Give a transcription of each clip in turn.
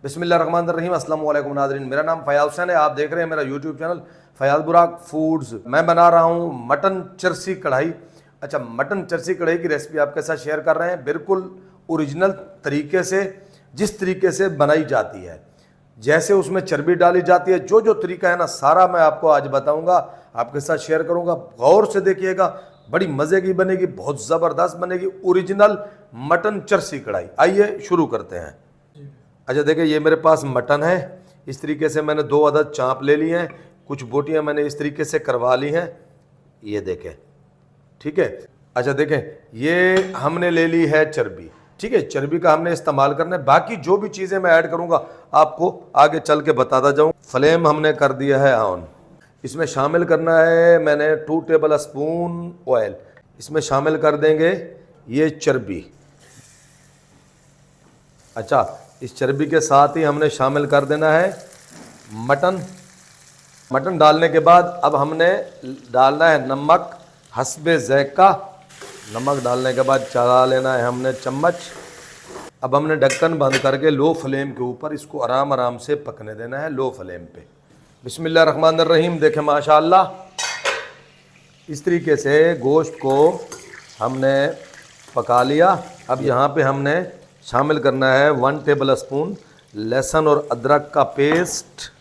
बिस्मिल्लाहिर्रहमानिर्रहीम। अस्सलाम वालेकुम नाज़रीन, मेरा नाम फ़याज़ हुसैन है। आप देख रहे हैं मेरा यूट्यूब चैनल फ़याज़ बुराक फूड्स। मैं बना रहा हूँ मटन चरसी कढ़ाई। अच्छा, मटन चरसी कढ़ाई की रेसिपी आपके साथ शेयर कर रहे हैं, बिल्कुल ओरिजिनल तरीके से, जिस तरीके से बनाई जाती है, जैसे उसमें चर्बी डाली जाती है, जो जो तरीका है ना, सारा मैं आपको आज बताऊंगा, आपके साथ शेयर करूंगा। गौर से देखिएगा, बड़ी मज़े की बनेगी, बहुत ज़बरदस्त बनेगी ओरिजिनल मटन चरसी कढ़ाई। आइए शुरू करते हैं। अच्छा देखिए, ये मेरे पास मटन है। इस तरीके से मैंने 2 अदद चाँप ले लिए हैं। कुछ बोटियां मैंने इस तरीके से करवा ली हैं, ये देखें, ठीक है। अच्छा देखें, ये हमने ले ली है चर्बी, ठीक है। चर्बी का हमने इस्तेमाल करना है। बाकी जो भी चीज़ें मैं ऐड करूंगा आपको आगे चल के बताता जाऊँ। फ्लेम हमने कर दिया है ऑन। इसमें शामिल करना है मैंने 2 टेबल स्पून ऑयल। इसमें शामिल कर देंगे ये चर्बी। अच्छा, इस चर्बी के साथ ही हमने शामिल कर देना है मटन। मटन डालने के बाद अब हमने डालना है नमक हस्बे ज़ायक़ा। नमक डालने के बाद चला लेना है हमने चम्मच। अब हमने ढक्कन बंद करके लो फ्लेम के ऊपर इसको आराम आराम से पकने देना है, लो फ्लेम पे। बिस्मिल्लाहिर्रहमानिर्रहीम। देखें माशाअल्लाह, इस तरीके से गोश्त को हमने पका लिया। अब यहाँ पे हमने शामिल करना है 1 टेबल स्पून लहसुन और अदरक का पेस्ट।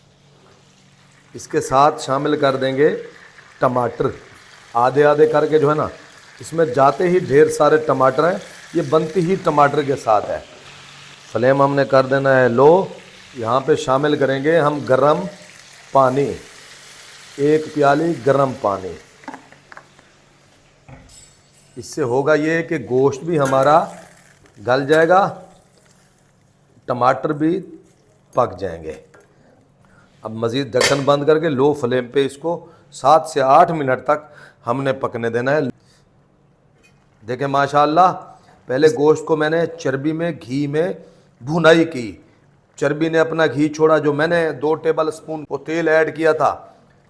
इसके साथ शामिल कर देंगे टमाटर, आधे आधे करके, जो है ना, इसमें जाते ही ढेर सारे टमाटर हैं, ये बनती ही टमाटर के साथ है। फ्लेम हमने कर देना है लो। यहाँ पे शामिल करेंगे हम गरम पानी, 1 प्याली गरम पानी। इससे होगा ये कि गोश्त भी हमारा गल जाएगा, टमाटर भी पक जाएंगे। अब मज़ीद ढक्कन बंद करके लो फ्लेम पे इसको 7 से 8 मिनट तक हमने पकने देना है। देखें माशाअल्लाह, पहले गोश्त को मैंने चर्बी में घी में भुनाई की। चर्बी ने अपना घी छोड़ा, जो मैंने 2 टेबल स्पून को तेल ऐड किया था।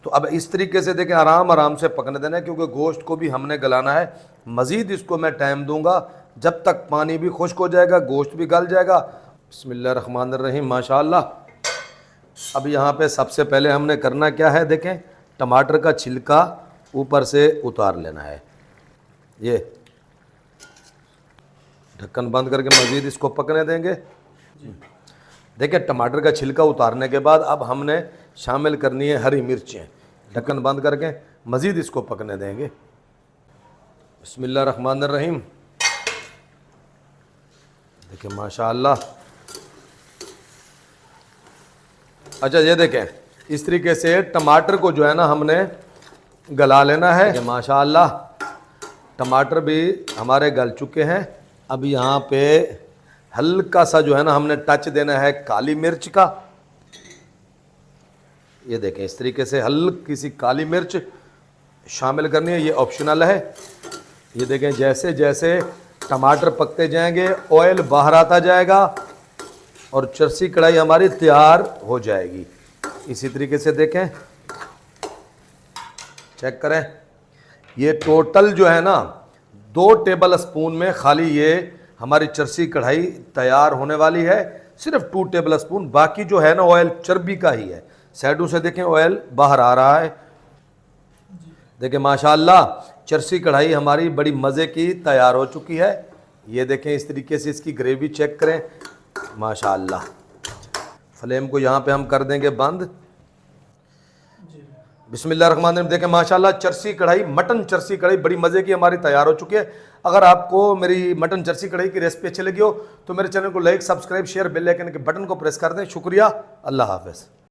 तो अब इस तरीके से देखें आराम आराम से पकने देना है, क्योंकि गोश्त को भी हमने गलाना है। मज़ीद इसको मैं टाइम दूंगा, जब तक पानी भी खुश्क हो जाएगा, गोश्त भी गल जाएगा। बिस्मिल्लाहिर्रहमानिर्रहीम माशाअल्लाह। अब यहाँ पे सबसे पहले हमने करना क्या है, देखें, टमाटर का छिलका ऊपर से उतार लेना है। ये ढक्कन बंद करके मज़ीद इसको पकने देंगे। देखिए, टमाटर का छिलका उतारने के बाद अब हमने शामिल करनी है हरी मिर्चें। ढक्कन बंद करके मज़ीद इसको पकने देंगे। बिस्मिल्लाहिर्रहमानिर्रहीम। देखिए माशाअल्लाह। अच्छा ये देखें, इस तरीके से टमाटर को जो है ना हमने गला लेना है। माशाअल्लाह, टमाटर भी हमारे गल चुके हैं। अब यहाँ पे हल्का सा जो है ना हमने टच देना है काली मिर्च का। ये देखें, इस तरीके से हल्की सी काली मिर्च शामिल करनी है, ये ऑप्शनल है। ये देखें, जैसे जैसे टमाटर पकते जाएंगे ऑयल बाहर आता जाएगा और चरसी कढ़ाई हमारी तैयार हो जाएगी। इसी तरीके से देखें, चेक करें, ये टोटल जो है ना 2 टेबल स्पून में खाली ये हमारी चरसी कढ़ाई तैयार होने वाली है। सिर्फ 2 टेबल स्पून, बाकी जो है ना ऑयल चर्बी का ही है। साइडों से देखें ऑयल बाहर आ रहा है। देखें माशाअल्लाह, चरसी कढ़ाई हमारी बड़ी मज़े की तैयार हो चुकी है। ये देखें, इस तरीके से इसकी ग्रेवी चेक करें माशाअल्लाह। फ्लेम को यहाँ पे हम कर देंगे बंद। बिस्मिल्लाहिर्रहमानिर्रहीम। देखें माशाअल्लाह, चरसी कढ़ाई, मटन चरसी कढ़ाई बड़ी मज़े की हमारी तैयार हो चुकी है। अगर आपको मेरी मटन चरसी कढ़ाई की रेसिपी अच्छी लगी हो तो मेरे चैनल को like, subscribe, share, bell icon के बटन को प्रेस कर दें। शुक्रिया, अल्लाह हाफ़िज़।